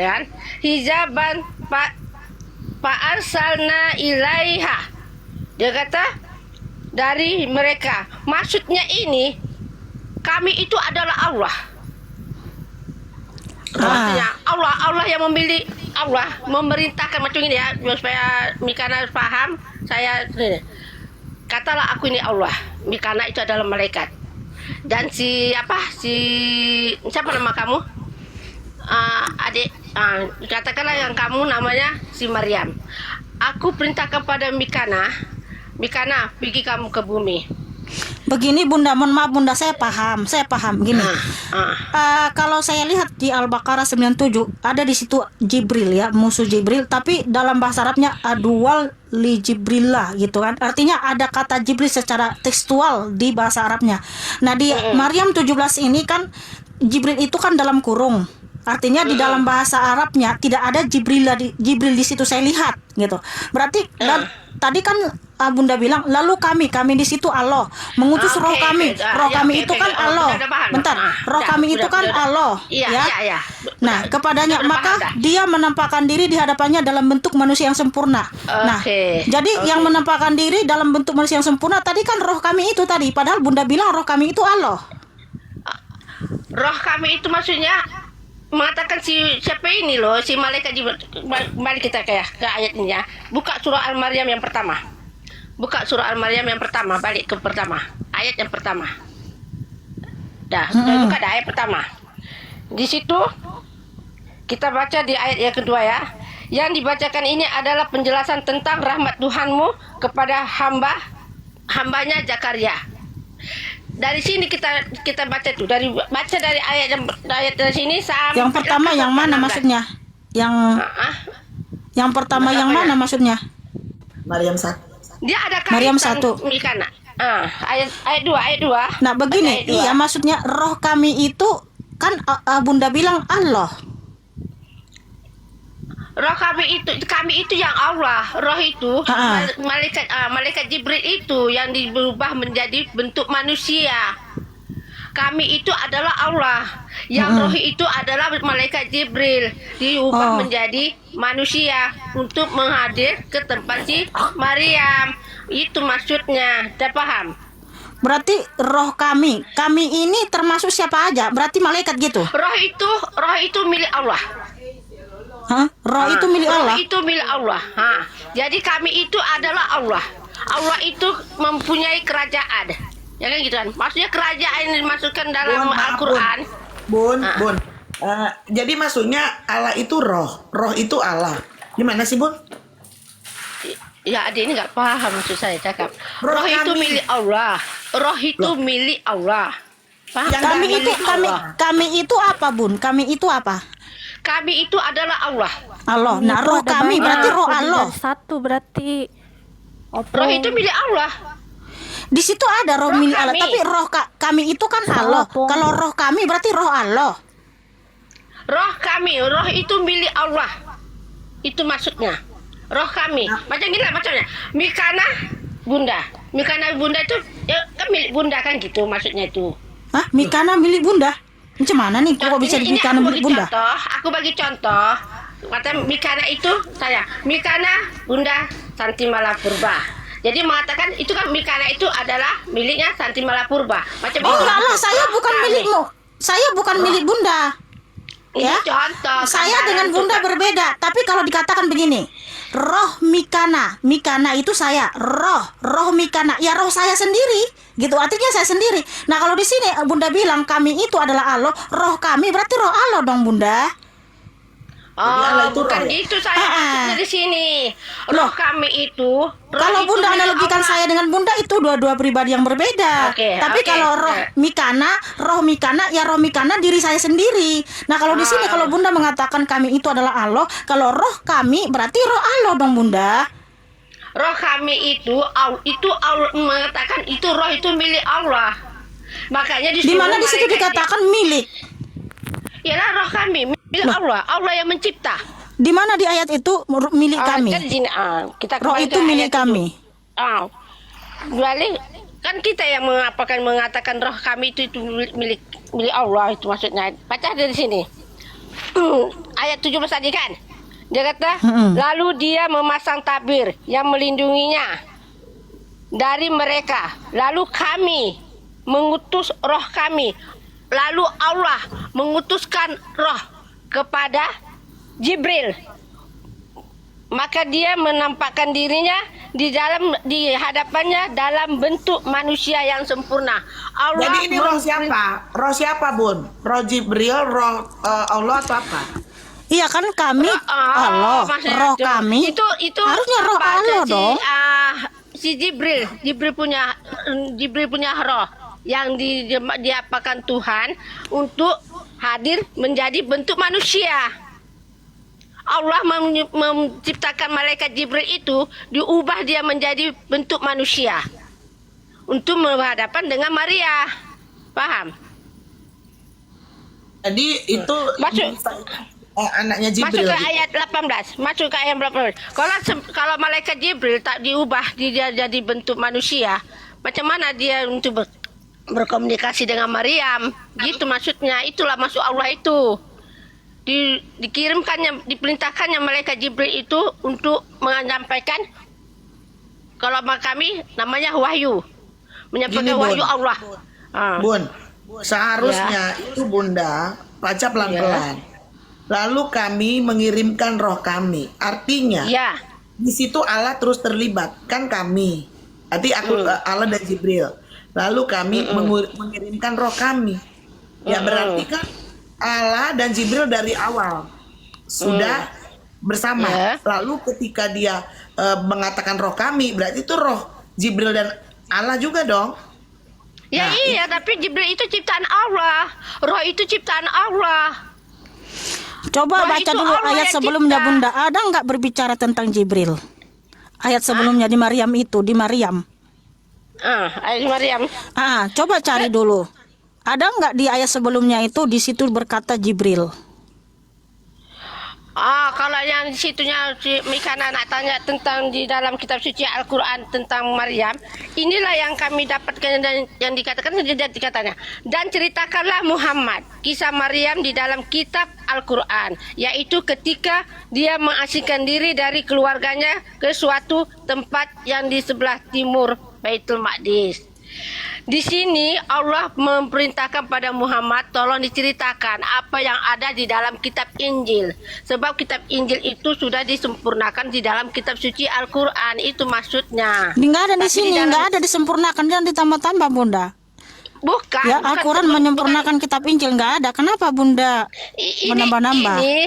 kan? Hijaban Fa'arsalna ilaiha. Dia kata dari mereka. Maksudnya ini kami itu adalah Allah. Maksudnya Allah yang memilih, Allah memerintahkan macam ini ya, supaya Mikana paham. Saya katalah aku ini Allah. Mikana itu adalah malaikat. Dan siapa nama kamu? Adik, katakanlah yang kamu namanya si Maryam. Aku perintahkan pada Mikana, pergi kamu ke bumi. Begini Bunda, mohon maaf Bunda, saya paham gini. Kalau saya lihat di Al-Baqarah 97 ada di situ Jibril ya, musuh Jibril, tapi dalam bahasa Arabnya adual li Jibrillah gitu kan. Artinya ada kata Jibril secara tekstual di bahasa Arabnya. Nah di Maryam 17 ini kan Jibril itu kan dalam kurung. Artinya di dalam bahasa Arabnya tidak ada Jibril di situ saya lihat gitu. Berarti tadi kan Bunda bilang lalu kami di situ Allah mengutus roh kami. Roh kami itu kan Allah. Bentar, roh kami itu kan Allah ya. Nah, kepadanya maka dia menampakkan diri di hadapannya dalam bentuk manusia yang sempurna. Nah, jadi yang menampakkan diri dalam bentuk manusia yang sempurna tadi kan roh kami itu tadi, padahal Bunda bilang roh kami itu Allah. Roh kami itu maksudnya mengatakan siapa ini loh, si malaikat Jibril. Balik kita ke ayat ini ya. Buka surah Al-Maryam yang pertama. Balik ke pertama. Ayat yang pertama. Sudah buka ayat pertama. Di situ kita baca di ayat yang kedua ya. Yang dibacakan ini adalah penjelasan tentang rahmat Tuhanmu kepada hambanya Zakaria. Dari sini kita baca tuh, dari ayat dari sini sampai yang pertama yang mana maksudnya? Yang pertama yang mana maksudnya? Maryam 1. Dia ada kaitan Maryam 1. Mikana. Ayat 2. Nah, begini, iya maksudnya roh kami itu kan Bunda bilang Allah. Roh kami itu yang Allah. Roh itu malaikat Jibril itu yang berubah menjadi bentuk manusia. Kami itu adalah Allah. Yang roh itu adalah malaikat Jibril diubah menjadi manusia untuk menghadir ke tempat si Maryam. Itu maksudnya. Dah paham? Berarti roh kami ini termasuk siapa aja? Berarti malaikat gitu. Roh itu milik Allah. Roh itu milik Allah. Roh itu milik Allah. Jadi kami itu adalah Allah. Allah itu mempunyai kerajaan. Ya kan gitu kan. Maksudnya kerajaan yang dimasukkan dalam Al-Qur'an. Bun. Jadi maksudnya Allah itu roh. Roh itu Allah. Gimana sih, Bun? Ya, adik ini nggak paham maksud saya cakap. Roh itu kami. milik Allah. Roh itu milik Allah. Paham? Kami itu apa, Bun? Kami itu apa? Kami itu adalah Allah. Allah. Nah, roh kami berarti roh Allah. Satu berarti. Roh itu milik Allah. Di situ ada roh milik Allah, kami. tapi roh kami itu kan Allah. Kalau roh kami berarti roh Allah. Roh kami, roh itu milik Allah. Itu maksudnya. Roh kami. Macam gini lah macamnya. Mikana Bunda itu ya, kan milik Bunda kan gitu maksudnya itu. Mikana milik Bunda? Macam mana nih kok bisa Ini Mikana milik Bunda? Aku bagi contoh. Kata Mikana itu saya. Mikana Bunda Santi Malapurba. Jadi mengatakan itu kan Mikana itu adalah miliknya Santi Malapurba. Macam itu. Enggak lah, saya bukan milikmu. Saya bukan milik Bunda. Ini contoh. Saya dengan Bunda berbeda. Tapi kalau dikatakan begini, roh Mikana itu saya. Roh Mikana, ya roh saya sendiri. Gitu, artinya saya sendiri. Nah, kalau di sini Bunda bilang kami itu adalah Allah, roh kami berarti roh Allah dong, Bunda. Bukan gitu saya maksudnya di sini. Roh kami itu. Kalau Bunda analogikan saya dengan Bunda itu dua pribadi yang berbeda. Tapi kalau roh Mikana, ya roh Mikana diri saya sendiri. Nah, kalau di sini kalau Bunda mengatakan kami itu adalah Allah, kalau roh kami berarti roh Allah dong, Bunda. Roh kami itu Allah mengatakan itu roh itu milik Allah. Makanya di mana di situ dikatakan milik? Yalah roh kami milik Allah. Allah yang mencipta. Di mana di ayat itu milik kami? Kan di sini, kita roh itu milik kami. Balik kan kita yang mengatakan roh kami itu milik Allah itu maksudnya. Baca dari sini. ayat 17 tadi kan. Dia kata, Mm-mm. lalu dia memasang tabir yang melindunginya dari mereka. Lalu kami mengutus roh kami. Lalu Allah mengutuskan roh kepada Jibril. Maka dia menampakkan dirinya di hadapannya dalam bentuk manusia yang sempurna. Allah Jadi ini roh siapa? Roh siapa, Bun? Roh Jibril, roh Allah atau apa? Iya kan kami Allah, maksudnya roh itu. kami. Itu harusnya roh apa, Allah dong. Si Jibril punya roh yang diapakan Tuhan untuk hadir menjadi bentuk manusia. Allah menciptakan malaikat Jibril itu, diubah dia menjadi bentuk manusia untuk berhadapan dengan Maria. Paham? Jadi itu Masuk. anaknya Jibril. Masuk ke gitu. ayat 18. Masuk ke ayat 18. Kalau malaikat Jibril tak diubah dia jadi bentuk manusia, macam mana dia untuk berkomunikasi dengan Maryam? Gitu maksudnya. Itulah maksud Allah itu. Dikirimkannya, diperintahkannya malaikat Jibril itu untuk menyampaikan, kalau kami namanya wahyu, menyampaikan Gini, Bun. wahyu Allah. Bun, seharusnya itu Bunda baca pelan-pelan. Lalu kami mengirimkan roh kami. Artinya Ya, di situ Allah terus terlibat, kan kami. Arti aku Allah dan Jibril. Lalu kami mengirimkan roh kami. Ya berarti kan Allah dan Jibril dari awal sudah bersama. Ya. Lalu ketika dia mengatakan roh kami, berarti itu roh Jibril dan Allah juga dong. ya Nah, iya. Tapi Jibril itu ciptaan Allah, roh itu ciptaan Allah. Coba Roh baca itu dulu Allah ayat yang sebelumnya cipta. Bunda. Ada nggak berbicara tentang Jibril? Ayat sebelumnya di Maryam itu, di Maryam. Ayat Maryam. Coba cari dulu. Ada nggak di ayat sebelumnya itu di situ berkata Jibril? Kalau yang di situnya si Mikana nak tanya tentang di dalam kitab suci Al-Quran tentang Maryam, inilah yang kami dapatkan dan yang dikatakan dikatanya. Dan ceritakanlah Muhammad kisah Maryam di dalam kitab Al-Quran, yaitu ketika dia mengasingkan diri dari keluarganya ke suatu tempat yang di sebelah timur Baitul Maqdis. Di sini Allah memerintahkan pada Muhammad, tolong diceritakan apa yang ada di dalam kitab Injil. Sebab kitab Injil itu sudah disempurnakan di dalam kitab suci Al-Quran. Itu maksudnya. Nggak ada di Tapi sini, dalam- nggak ada disempurnakan dan ditambah-tambah Bunda. Bukan. Ya bukan Al-Quran bukan. menyempurnakan kitab Injil, nggak ada. Kenapa Bunda menambah-nambah? Ini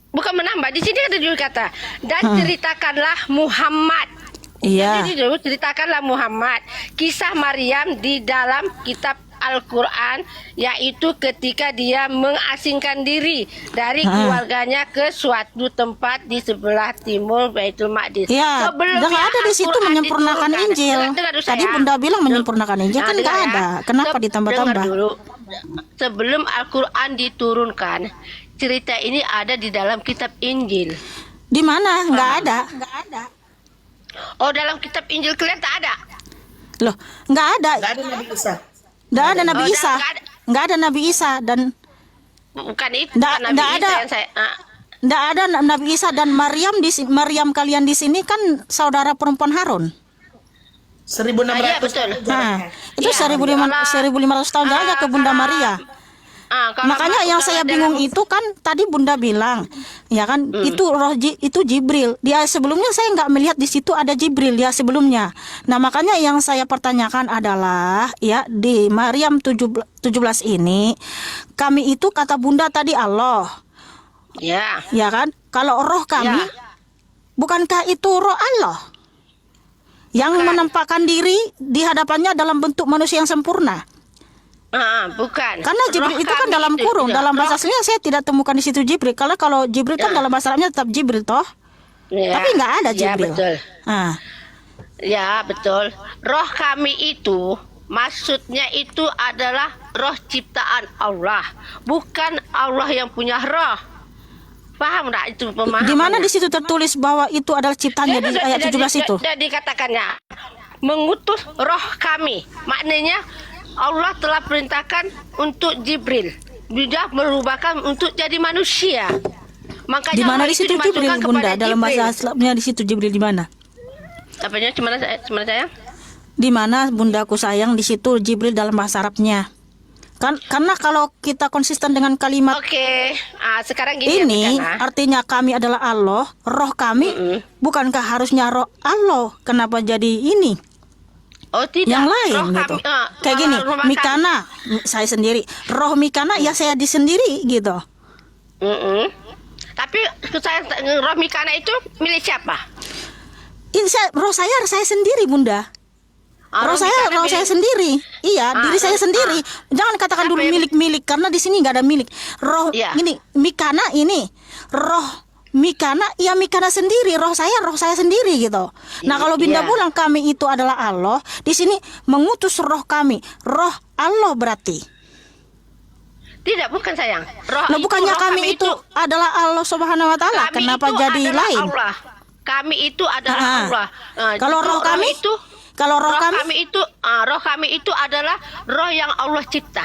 bukan menambah. Di sini ada juga kata, dan ceritakanlah Muhammad. Iya. Jadi dulu ceritakanlah Muhammad kisah Maryam di dalam kitab Al-Quran, yaitu ketika dia mengasingkan diri dari keluarganya ke suatu tempat di sebelah timur Baitul Maqdis. Ya, Sebelumnya nggak ada di situ Al-Quran menyempurnakan diturunkan. Injil. Dengar dulu, Tadi sayang. Bunda bilang menyempurnakan Injil, kan dengar nggak ya. ada. Kenapa ditambah-tambah? Dengar dulu. Sebelum Al-Quran diturunkan, cerita ini ada di dalam kitab Injil. Di mana? Nggak ada. Oh, dalam kitab Injil kalian tak ada? Loh, nggak ada. Gak ada Nabi Isa. Nggak ada Nabi Oh, Isa. nggak ada. Nggak ada Nabi Isa dan Bukan itu. Nggak- bukan Nabi nggak Isa ada. yang saya... nggak ada Nabi Isa dan Maryam Maryam kalian di sini kan saudara perempuan Harun. 1600 Iya, betul. jaraknya. Itu Iya, 1500 tahun jaraknya ke Bunda kalau- Maria. Kalau Makanya masuk yang ke saya dalam- bingung itu kan tadi Bunda bilang, ya kan itu itu Jibril. Di ayat sebelumnya saya nggak melihat di situ ada Jibril ya sebelumnya. Nah makanya yang saya pertanyakan adalah ya di Maryam 17 ini kami itu kata Bunda tadi Allah, Ya. ya kan? Kalau roh kami, Ya. bukankah itu roh Allah yang menampakkan diri di hadapannya dalam bentuk manusia yang sempurna? Bukan. Karena Jibril Roh itu kan kami dalam itu, kurung, tidak. dalam bahasa Roh- aslinya saya tidak temukan di situ Jibril. Kalau Jibril kan Ya. dalam bahasa Arabnya tetap Jibril toh, Ya. tapi nggak ada Jibril. Ya, betul. Ah, Ya, betul. Roh kami itu maksudnya itu adalah roh ciptaan Allah, bukan Allah yang punya roh. Paham enggak itu pemahamannya? di mana di situ tertulis bahwa itu adalah ciptanya di ayat 17 itu? Jadi dikatakannya mengutus roh kami. Maknanya Allah telah perintahkan untuk Jibril Dia merubahkan untuk jadi manusia. Makanya Di mana roh di itu situ Jibril dimasukkan Bunda? kepada Dalam bahasa Jibril. Islamnya di situ Jibril di mana? Apanya gimana sayang? Di mana bundaku sayang di situ Jibril dalam bahasa Arabnya? Karena kalau kita konsisten dengan kalimat Oke. Sekarang gini ini ya, Mikana. artinya kami adalah Allah, roh kami bukankah harusnya roh Allah? Kenapa jadi ini? Oh tidak. Yang lain Roh gitu. kami, Kayak gini, roh kami- Mikana saya sendiri, roh Mikana ya saya di sendiri gitu. Tapi saya roh Mikana itu milik siapa? Ini roh saya sendiri Bunda. Roh Mikana saya milik- sendiri. Iya, diri saya sendiri. Jangan katakan dulu Apa yang- milik-milik karena di sini nggak ada milik. Roh Iya. ini Mikana ini roh Mikana ya Mikana sendiri, roh saya sendiri gitu. Nah, kalau Binda Iya. bilang kami itu adalah Allah, di sini mengutus roh kami. Roh Allah berarti. Tidak, bukan sayang. Nah, bukannya roh kami itu adalah Allah Subhanahu wa taala. kami Kenapa itu jadi adalah lain? Allah. Kami itu adalah Ah. Allah. Kalau itu roh kami? itu Kalau roh kami? roh kami itu adalah roh yang Allah cipta.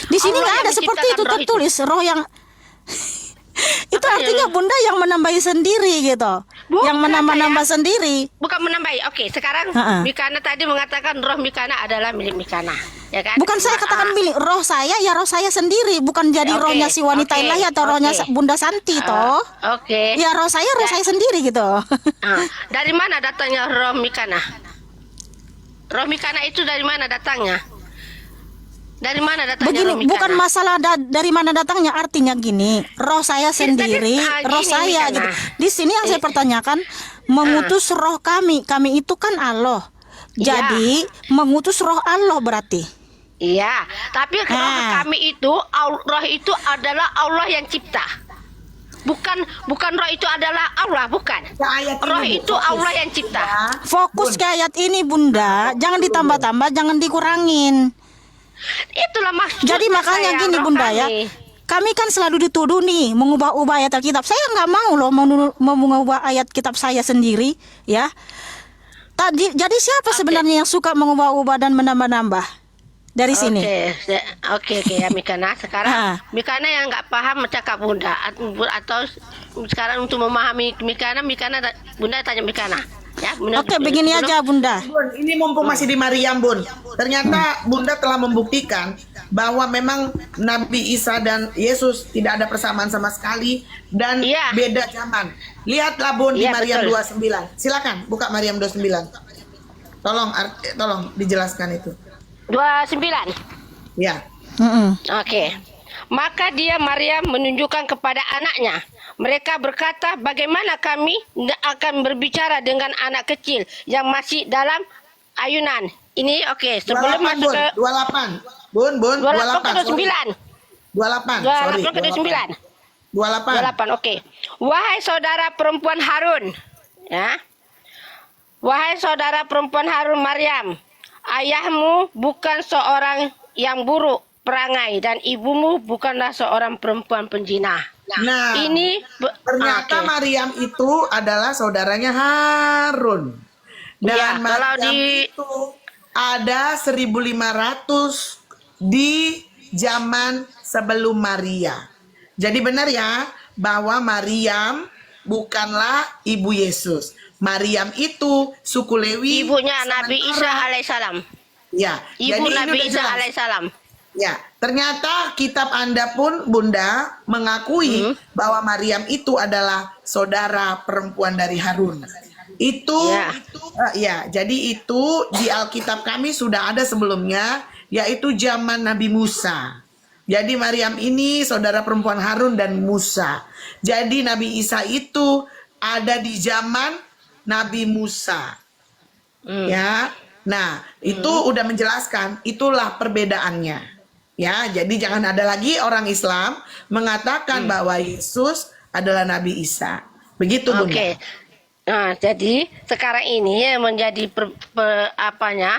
Di sini Allah nggak yang ada seperti itu menciptakan roh itu. tertulis roh yang itu Apa artinya yang- Bunda yang menambahi sendiri gitu. Bukan, Yang menambah-nambah sendiri. Bukan menambahi. Oke, sekarang Ha-ha. Mikana tadi mengatakan roh Mikana adalah milik Mikana, ya kan? Bukan saya katakan milik roh saya ya roh saya sendiri, bukan jadi Oke, rohnya si wanita oke, ilahi atau rohnya oke. Bunda Santi toh. Oke. Ya roh saya sendiri gitu. Dari mana datangnya roh Mikana? Roh Mikana itu dari mana datangnya? Dari mana datangnya roh Begini, Mikana? bukan masalah dari mana datangnya, artinya gini, roh saya sendiri, roh gini, saya Mikana. gitu. Di sini yang saya pertanyakan, mengutus roh kami itu kan Allah. Jadi mengutus roh Allah berarti. Iya, tapi roh Ah. kami itu, roh itu adalah Allah yang cipta. Bukan roh itu adalah Allah, bukan. Ke ayat ini, Roh Bu, itu fokus. Allah yang cipta. Ya. Fokus ke ayat ini Bunda, jangan ditambah-tambah, jangan dikurangin. Itulah maksud. Jadi makanya gini Bunda ya. Kami kan selalu dituduh nih mengubah-ubah ayat Alkitab. Saya nggak mau loh mau mengubah ayat kitab saya sendiri ya. Jadi siapa sebenarnya yang suka mengubah-ubah dan menambah-nambah dari sini? Oke ya Mikana. Sekarang Ha. Mikana yang nggak paham cakap Bunda atau sekarang untuk memahami Mikana Bunda tanya Mikana. Ya, Oke, begini aja Bunda. Bun, ini mumpung masih di Maryam, Bun. Ternyata Bunda telah membuktikan bahwa memang Nabi Isa dan Yesus tidak ada persamaan sama sekali dan Iya. beda zaman. Lihatlah Bun di Iya, Maryam betul. 29. Silakan buka Maryam 29. Tolong dijelaskan itu. 29. Ya. Mm-mm. Oke. Maka dia Maryam menunjukkan kepada anaknya. Mereka berkata, bagaimana kami akan berbicara dengan anak kecil yang masih dalam ayunan. Ini oke, sebelum 28, masuk Bun. ke 28. Bun, 28 ke 28. 29. 28. Sorry. 28 ke 9. 28. 28, oke. Wahai saudara perempuan Harun, ya. Wahai saudara perempuan Harun Maryam, ayahmu bukan seorang yang buruk perangai dan ibumu bukanlah seorang perempuan penjinah. Nah, ini ternyata oke. Maryam itu adalah saudaranya Harun. Dan Iya, kalau Maryam itu ada 1500 di zaman sebelum Maria. Jadi benar ya bahwa Maryam bukanlah ibu Yesus. Maryam itu suku Lewi. Ibunya Nabi Isa sementara- alaihissalam. Ya, Ibu jadi ini Nabi udah Isa jelas. alaihissalam. Ya, ternyata kitab Anda pun Bunda mengakui bahwa Maryam itu adalah saudara perempuan dari Harun. Itu Ya. ya, jadi itu di Alkitab kami sudah ada sebelumnya yaitu zaman Nabi Musa. Jadi Maryam ini saudara perempuan Harun dan Musa. Jadi Nabi Isa itu ada di zaman Nabi Musa. Ya. Nah, itu udah menjelaskan itulah perbedaannya. Ya, jadi jangan ada lagi orang Islam mengatakan bahwa Yesus adalah Nabi Isa. Begitu, Bunda. Oke. Nah, jadi sekarang ini yang menjadi apanya?